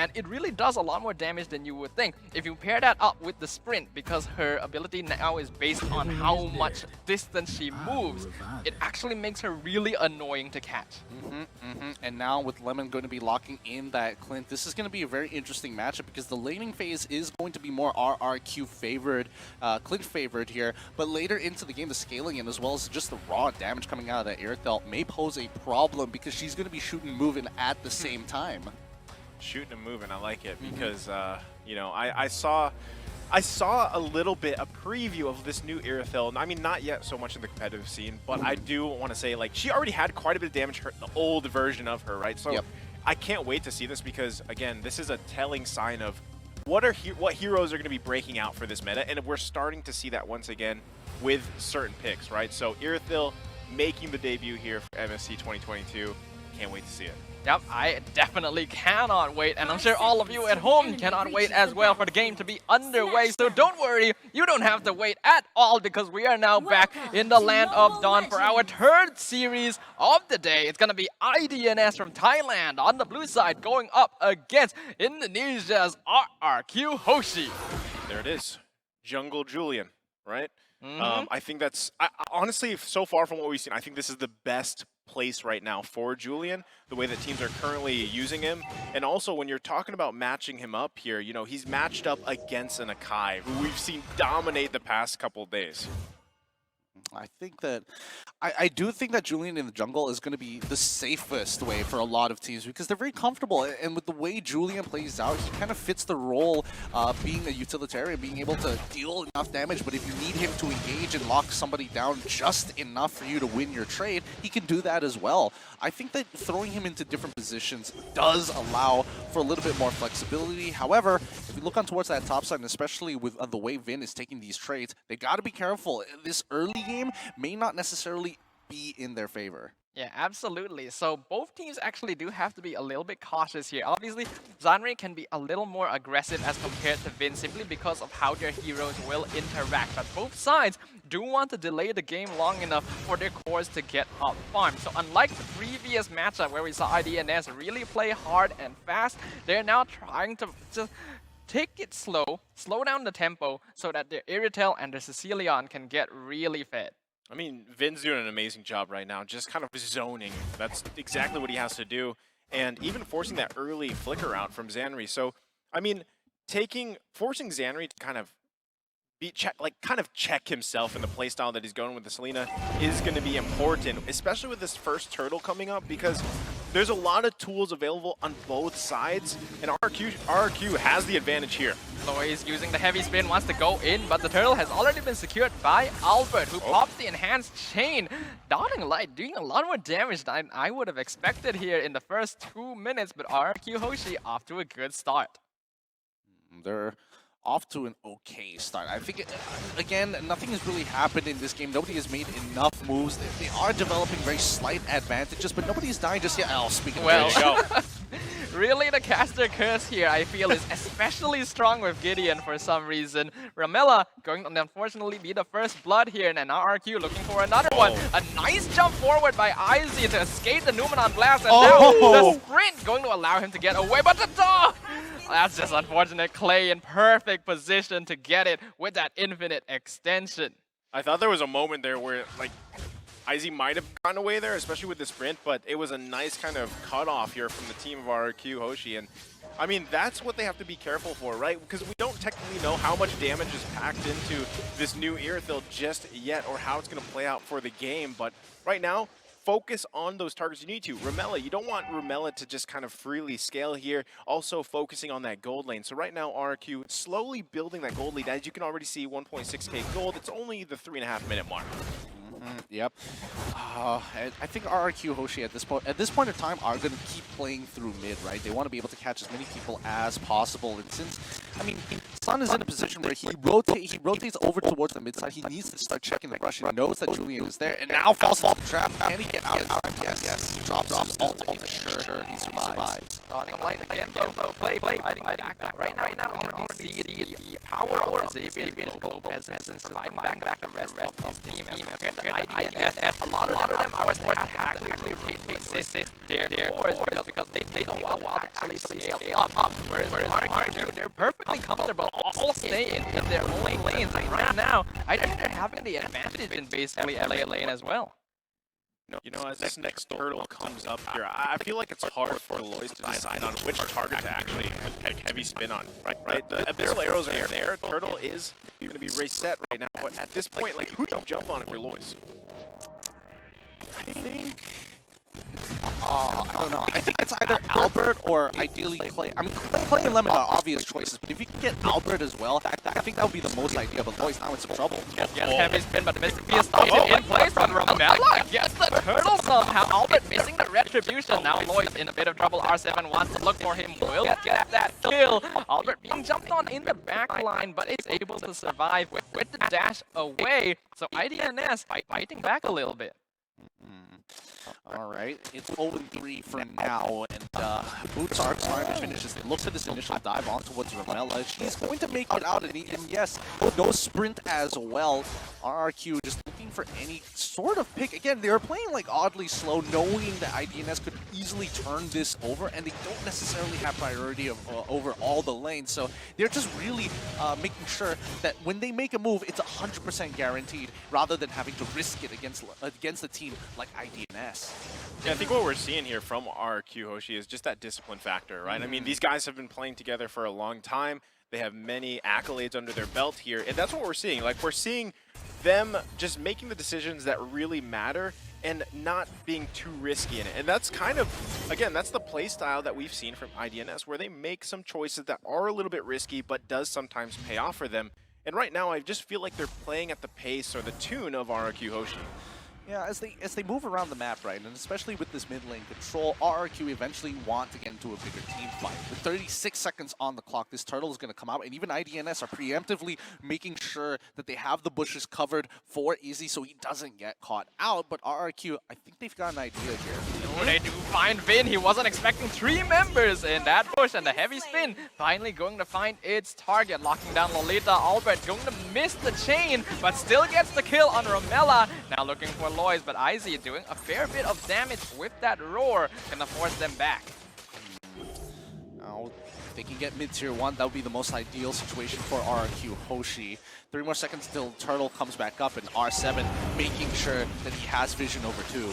and it really does a lot more damage than you would think. If you pair that up with the sprint, because her ability now is based on how much distance she moves, it actually makes her really annoying to catch. And now with Lemon going to be locking in that Clint, this is going to be a very interesting matchup because the laning phase is going to be more RRQ favored, Clint favored here, but later into the game, the scaling in as well as just the raw damage coming out of that Airthel may pose a problem because she's going to be shooting and moving at the same time. Shooting and moving, I like it because, you know, I saw a little bit, a preview of this new Airthel. I mean, not yet so much in the competitive scene, but I do want to say, like, she already had quite a bit of damage, the old version of her, right? So I can't wait to see this because, again, this is a telling sign of what heroes are going to be breaking out for this meta, and we're starting to see that once again with certain picks, right? So Airthel making the debut here for MSC 2022. Can't wait to see it. Yep, I definitely cannot wait, and I'm sure all of you at home cannot wait as well for the game to be underway. So don't worry, you don't have to wait at all because we are now back in the land of Dawn for our third series of the day. It's gonna be IDNS from Thailand on the blue side going up against Indonesia's RRQ HOSHI. There it is, Jungle Julian, right? I think that's, honestly, so far from what we've seen, I think this is the best place right now for Julian, the way that teams are currently using him. And also when you're talking about matching him up here, you know, he's matched up against an Akai, who we've seen dominate the past couple days. I think that I do think that Julian in the jungle is going to be the safest way for a lot of teams because they're very comfortable, and with the way Julian plays out, he kind of fits the role being a utilitarian, being able to deal enough damage, but if you need him to engage and lock somebody down just enough for you to win your trade, he can do that as well. I think that throwing him into different positions does allow for a little bit more flexibility. However, if you look on towards that top side, and especially with the way Vynn is taking these trades, they got to be careful. This early game may not necessarily be in their favor. Yeah, absolutely. So both teams actually do have to be a little bit cautious here. Obviously, Zanri can be a little more aggressive as compared to Vynn simply because of how their heroes will interact. But both sides do want to delay the game long enough for their cores to get up farm. So unlike the previous matchup where we saw IDNS really play hard and fast, they're now trying to just take it slow down the tempo so that their Airthel and their Sicilian can get really fed. I mean, Vynn's doing an amazing job right now, just kind of zoning. That's exactly what he has to do. And even forcing that early flicker out from Zanri. So, I mean, forcing Zanri to kind of check himself in the playstyle that he's going with the Selena is going to be important, especially with this first turtle coming up, because there's a lot of tools available on both sides, and RRQ has the advantage here. Loysss using the heavy spin, wants to go in, but the turtle has already been secured by Alberttt, who pops the enhanced chain. Dotting Light doing a lot more damage than I would have expected here in the first 2 minutes, but RRQ HOSHI off to a good start. They're off to an okay start. I think, again, nothing has really happened in this game. Nobody has made enough moves. They are developing very slight advantages, but nobody's dying just yet. Oh, speaking of really, the caster curse here, I feel, is especially strong with Gideon for some reason. Ramella going to unfortunately be the first blood here, and now RQ looking for another one. A nice jump forward by Izzy to escape the Numenon blast, and now the sprint going to allow him to get away, but the dog! That's just unfortunate. Clayyy in perfect position to get it with that infinite extension. I thought there was a moment there where, like, Izzy might have gotten away there, especially with the sprint, but it was a nice kind of cutoff here from the team of RRQ HOSHI. And I mean, that's what they have to be careful for, right? Because we don't technically know how much damage is packed into this new Airthel just yet, or how it's going to play out for the game. But right now, focus on those targets you need to. Ramella, you don't want Ramella to just kind of freely scale here. Also focusing on that gold lane. So right now, RRQ slowly building that gold lead. As you can already see, 1.6k gold. It's only the 3.5-minute mark. Yep. I think RRQ HOSHI at this point in time are going to keep playing through mid, right? They want to be able to catch as many people as possible. And since, I mean, Sun is in a position where he rotates over towards the mid side. He needs to start checking the rush. He knows that Julian is there, and now falls off the trap. Can he get out? Yes. He drops his ult. Sure, he survives. Starting light again, play, fighting back right now. See the power of Xavier Lopez and surviving back the rest of his team. IDNS, a lot of them are forced to actually resist their force because they don't want to actually scale up. Whereas RRQ, they're perfectly comfortable all staying in their own lanes. And right now, I think they're having the advantage in basically every lane as well. You know, as this next turtle comes up here, I feel like it's hard for Loysss to decide on which target to actually heavy spin on, right? The abyssal arrows are there. Turtle is going to be race set right now, but at this point, like, who do you jump on if you're Loysss? I think... I don't know. I think it's either Alberttt or ideally Clayyy. I mean, Clayyy and Lemon are obvious choices, but if you can get Alberttt as well, I think that would be the most ideal. But Loysss now in some trouble. Yes, heavy spin, but the Mystic Field stops it in place from Ramella. Gets the turtle somehow. Alberttt missing the retribution. Now Loysss in a bit of trouble. R7 wants to look for him. Will get that kill. Alberttt being jumped on in the back line, but is able to survive with the dash away. So IDNS fighting back a little bit. All right, it's 0-3 for now, and Boots are trying to finish this. It looks at this initial dive on towards Ramella. She's going to make it out, and yes, no sprint as well. RRQ just looking for any sort of pick. Again, they're playing like oddly slow, knowing that IDNS could easily turn this over, and they don't necessarily have priority of, over all the lanes. So they're just really making sure that when they make a move, it's 100% guaranteed, rather than having to risk it against a team like IDNS. Yeah, I think what we're seeing here from RRQ HOSHI is just that discipline factor, right? I mean, these guys have been playing together for a long time. They have many accolades under their belt here, and that's what we're seeing. Like, we're seeing them just making the decisions that really matter and not being too risky in it. And that's kind of, again, that's the play style that we've seen from IDNS, where they make some choices that are a little bit risky, but does sometimes pay off for them. And right now, I just feel like they're playing at the pace or the tune of RRQ HOSHI. Yeah, as they move around the map, right, and especially with this mid lane control, RRQ eventually want to get into a bigger team fight. With 36 seconds on the clock, this turtle is going to come out, and even IDNS are preemptively making sure that they have the bushes covered for Izzy so he doesn't get caught out. But RRQ, I think they've got an idea here. Oh, they do find Vynn. He wasn't expecting 3 members in that bush, and the heavy spin finally going to find its target, locking down Lolita. Alberttt going to miss the chain, but still gets the kill on Ramella. Now looking for Loysss, but Izzy doing a fair bit of damage with that roar, gonna force them back. Now, if they can get mid-tier 1, that would be the most ideal situation for RRQ HOSHI. 3 more seconds till Turtle comes back up, and R7 making sure that he has vision over 2.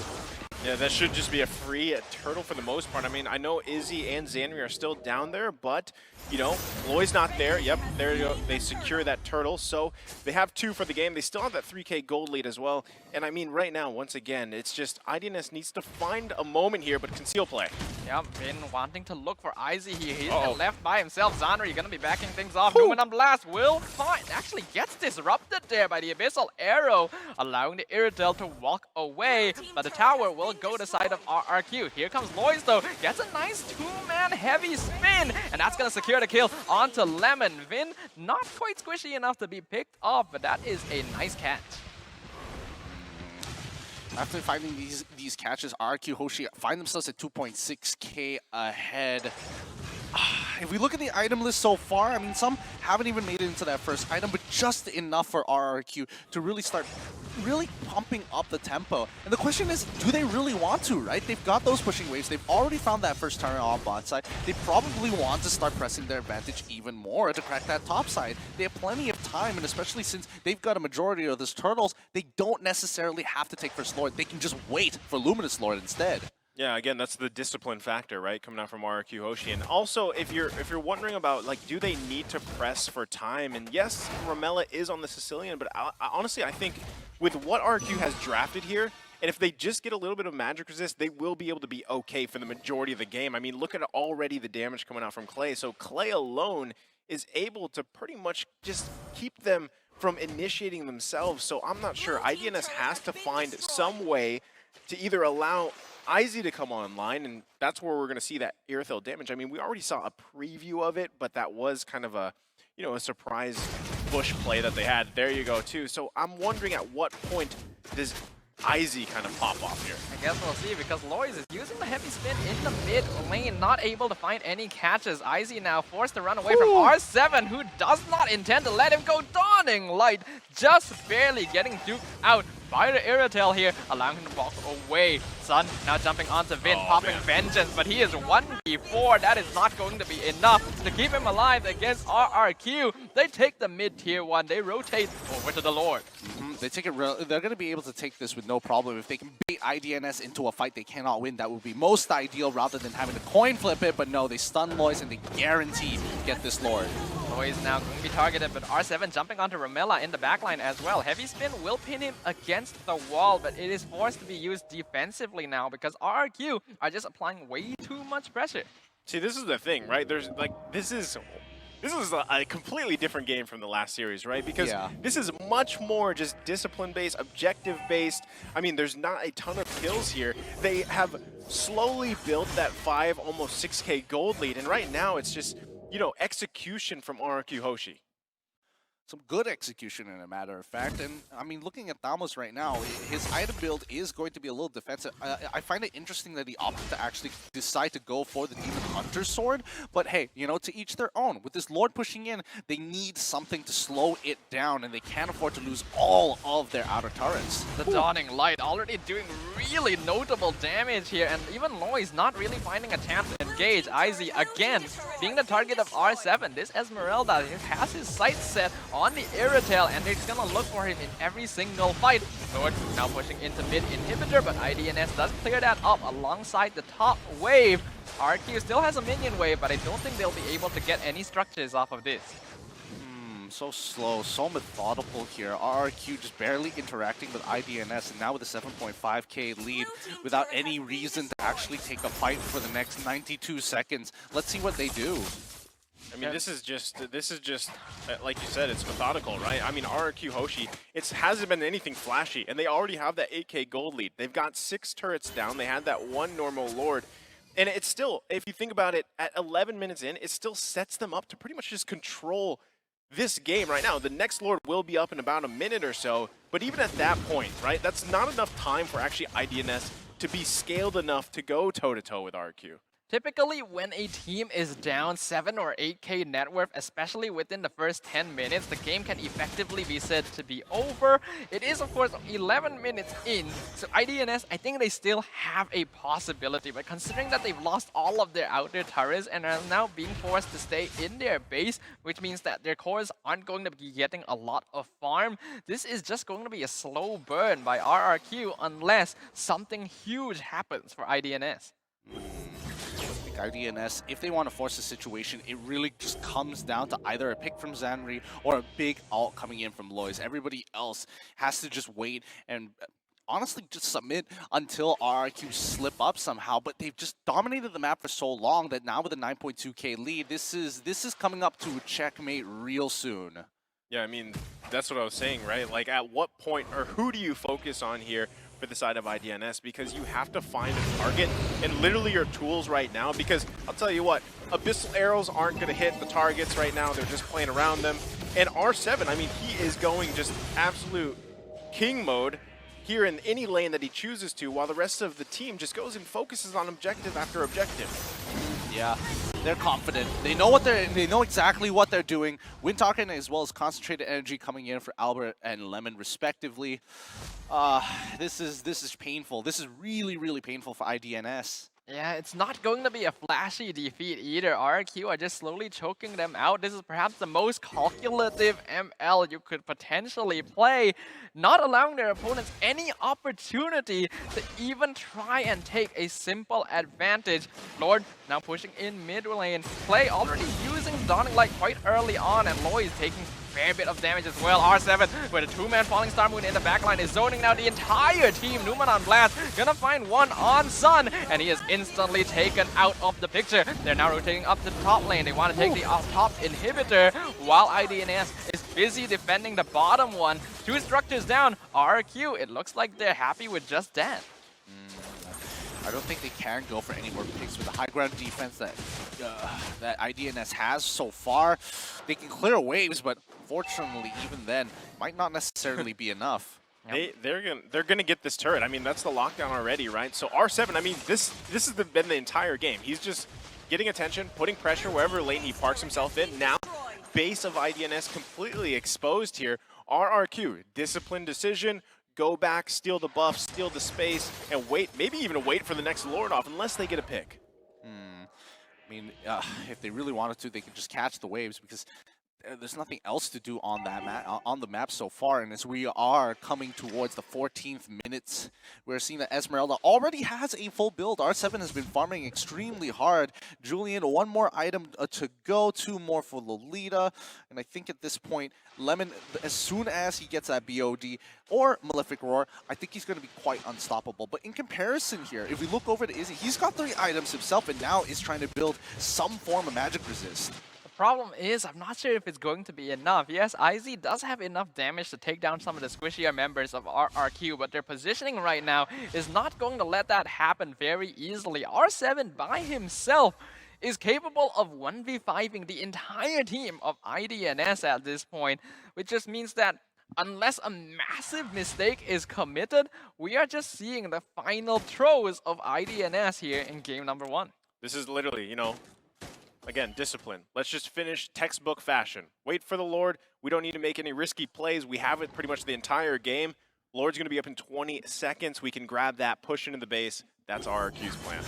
Yeah, that should just be a free turtle for the most part. I mean, I know Izzy and Zanri are still down there, but, you know, Loy's not there. Yep, there you go. They secure that turtle. So they have 2 for the game. They still have that 3K gold lead as well. And I mean, right now, once again, it's just IDNS needs to find a moment here, but conceal play. Yep, Vynn wanting to look for Izzy here. He's left by himself. Zanri gonna be backing things off. Numenum Blast will find. Actually gets disrupted there by the Abyssal Arrow, allowing the Iridel to walk away. But the tower will go to the side of RRQ. Here comes Loysss though. Gets a nice 2-man heavy spin. And that's gonna secure the kill onto Lemon. Vynn not quite squishy enough to be picked off, but that is a nice catch. After finding these catches, RRQ HOSHI find themselves at 2.6k ahead. If we look at the item list so far, I mean, some haven't even made it into that first item, but just enough for RRQ to really start pumping up the tempo. And the question is, do they really want to, right? They've got those pushing waves. They've already found that first turret on bot side. They probably want to start pressing their advantage even more to crack that top side. They have plenty of time, and especially since they've got a majority of those turtles, they don't necessarily have to take First Lord. They can just wait for Luminous Lord instead. Yeah, again, that's the discipline factor, right? Coming out from RRQ HOSHI. And also, if you're wondering about, like, do they need to press for time? And yes, Ramella is on the Sicilian, but honestly, I think with what RRQ has drafted here, and if they just get a little bit of magic resist, they will be able to be okay for the majority of the game. I mean, look at already the damage coming out from Clayyy. So Clayyy alone is able to pretty much just keep them from initiating themselves. So I'm not sure. IDNS has to find some way to either allow Izzy to come online, and that's where we're going to see that Irithyll damage. I mean, we already saw a preview of it, but that was kind of a, you know, a surprise bush play that they had. There you go, too. So I'm wondering at what point does Izzy kind of pop off here. I guess we'll see, because Loysss is using the heavy spin in the mid lane, not able to find any catches. Izzy now forced to run away from R7, who does not intend to let him go. Dawning Light just barely getting duped out by the Irritel here, allowing him to walk away. Sun now jumping onto Vynn, popping Vengeance, but he is 1v4. That is not going to be enough to keep him alive against RRQ. They take the mid tier 1, they rotate over to the Lord. They take it. They're going to be able to take this with no problem. If they can bait IDNS into a fight they cannot win, that would be most ideal rather than having to coin flip it. But no, they stun Loysss and they guaranteed get this Lord. Loysss now going to be targeted, but R7 jumping onto Ramella in the backline as well. Heavy spin will pin him against the wall, but it is forced to be used defensively now because RRQ are just applying way too much pressure. See, this is the thing, right? There's like this is a completely different game from the last series, right? Because this is much more just discipline-based, objective-based. I mean, there's not a ton of kills here. They have slowly built that 5, almost 6K gold lead, and right now it's just, you know, execution from RRQ HOSHI. Some good execution, in a matter of fact. And, I mean, looking at Thamos right now, his item build is going to be a little defensive. I find it interesting that he opted to actually decide to go for the Demon Hunter sword. But, hey, you know, to each their own. With this Lord pushing in, they need something to slow it down, and they can't afford to lose all of their outer turrets. The Dawning Light already doing really notable damage here, and even Loysss not really finding a chance to engage. IZ, again, being the target of R7. This Esmeralda has his sights set on the Irritel, and they're gonna look for him in every single fight. Lord now pushing into mid inhibitor, but IDNS does clear that up alongside the top wave. RQ still has a minion wave, but I don't think they'll be able to get any structures off of this. So slow, so methodical here. RRQ just barely interacting with IDNS, and now with a 7.5k lead without any reason to actually take a fight for the next 92 seconds. Let's see what they do. I mean, this is just like you said, it's methodical, right? I mean, RRQ HOSHI, it hasn't been anything flashy, and they already have that 8k gold lead. They've got 6 turrets down. They had that 1 normal Lord, and it's still, if you think about it, at 11 minutes in, it still sets them up to pretty much just control this game right now. The next Lord will be up in about a minute or so, but even at that point, right, that's not enough time for actually IDNS to be scaled enough to go toe-to-toe with RQ. Typically, when a team is down 7 or 8k net worth, especially within the first 10 minutes, the game can effectively be said to be over. It is, of course, 11 minutes in, so IDNS, I think they still have a possibility, but considering that they've lost all of their outer turrets and are now being forced to stay in their base, which means that their cores aren't going to be getting a lot of farm, this is just going to be a slow burn by RRQ unless something huge happens for IDNS. IDNS, if they want to force the situation, it really just comes down to either a pick from Zanri or a big ult coming in from Loysss. Everybody else has to just wait and honestly just submit until RRQ slip up somehow, but they've just dominated the map for so long that now with a 9.2k lead, this is coming up to a checkmate real soon. Yeah, I mean, that's what I was saying, right? Like, at what point, or who do you focus on here for the side of IDNS? Because you have to find a target, and literally your tools right now, because I'll tell you what, Abyssal Arrows aren't going to hit the targets right now. They're just playing around them. And R7, I mean, he is going just absolute king mode here in any lane that he chooses to, while the rest of the team just goes and focuses on objective after objective. Yeah, they're confident. They know exactly what they're doing. Wynn talking as well as concentrated energy coming in for Alberttt and Lemon respectively. This is painful. This is really painful for IDNS. Yeah, it's not going to be a flashy defeat either. RRQ are just slowly choking them out. This is perhaps the most calculative ML you could potentially play, not allowing their opponents any opportunity to even try and take a simple advantage. Lord now pushing in mid lane. Clayyy already using Dawning Light quite early on, and Loysss taking fair bit of damage as well. R7 with a 2-man Falling Star Moon in the backline is zoning now the entire team. Numan on blast, gonna find one on Sun, and he is instantly taken out of the picture. They're now rotating up to the top lane. They want to take the top inhibitor while IDNS is busy defending the bottom one. 2 structures down. RRQ, it looks like they're happy with just that. I don't think they can go for any more picks with the high ground defense that IDNS has so far. They can clear waves, but fortunately, even then, might not necessarily be enough. They're gonna get this turret. I mean, that's the lockdown already, right? So R7, I mean, this has been the entire game. He's just getting attention, putting pressure wherever lane he parks himself in. Now, base of IDNS completely exposed here. RRQ, disciplined decision. go back, steal the buff, steal the space, and wait, maybe even wait for the next Lord off unless they get a pick. I mean, if they really wanted to, they could just catch the waves because there's nothing else to do on that on the map so far. And as we are coming towards the 14th minutes, we're seeing that Esmeralda already has a full build. R7 has been farming extremely hard. Julian, one more item to go, 2 more for Lolita. And I think at this point, Lemon, as soon as he gets that BOD or Malefic Roar, I think he's going to be quite unstoppable. But in comparison here, if we look over to Izzy, he's got 3 items himself and now is trying to build some form of magic resist. Problem is, I'm not sure if it's going to be enough. Yes, IZ does have enough damage to take down some of the squishier members of RRQ, but their positioning right now is not going to let that happen very easily. R7 by himself is capable of 1v5ing the entire team of IDNS at this point, which just means that unless a massive mistake is committed, we are just seeing the final throws of IDNS here in game number 1. This is literally, you know, again, discipline. Let's just finish textbook fashion. Wait for the Lord. We don't need to make any risky plays. We have it pretty much the entire game. Lord's going to be up in 20 seconds. We can grab that, push into the base. That's RRQ's plan.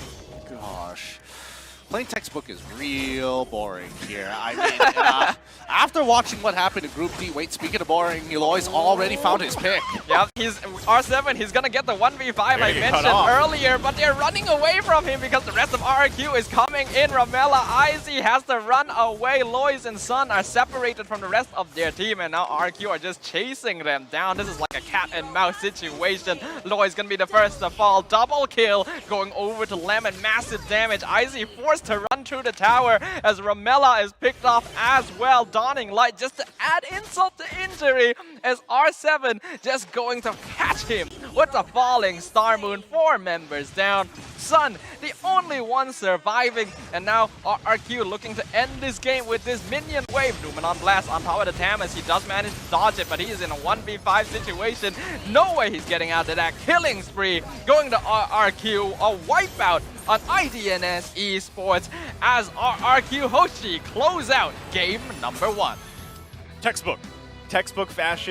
Gosh. Playing textbook is real boring here. I mean, after watching what happened in Group D, wait, speaking of boring, Loysss already found his pick. Yep, he's R7, he's gonna get the 1v5 I mentioned earlier, but they're running away from him because the rest of RRQ is coming in. Ramella, IZ has to run away. Loysss and Sun are separated from the rest of their team, and now RRQ are just chasing them down. This is like a cat and mouse situation. Loysss gonna be the first to fall. Double kill going over to Lemon. Massive damage. IZ forced to run through the tower as Ramella is picked off as well, donning light just to add insult to injury as R7 just going to catch him with the falling Star Moon. 4 members down. Sun, the only one surviving, and now RRQ looking to end this game with this minion wave. Numenon Blast on top of the Tam as he does manage to dodge it, but he is in a 1v5 situation. No way he's getting out of that killing spree. Going to RRQ, a wipeout on IDNS Esports as RRQ HOSHI close out game number 1. Textbook fashion.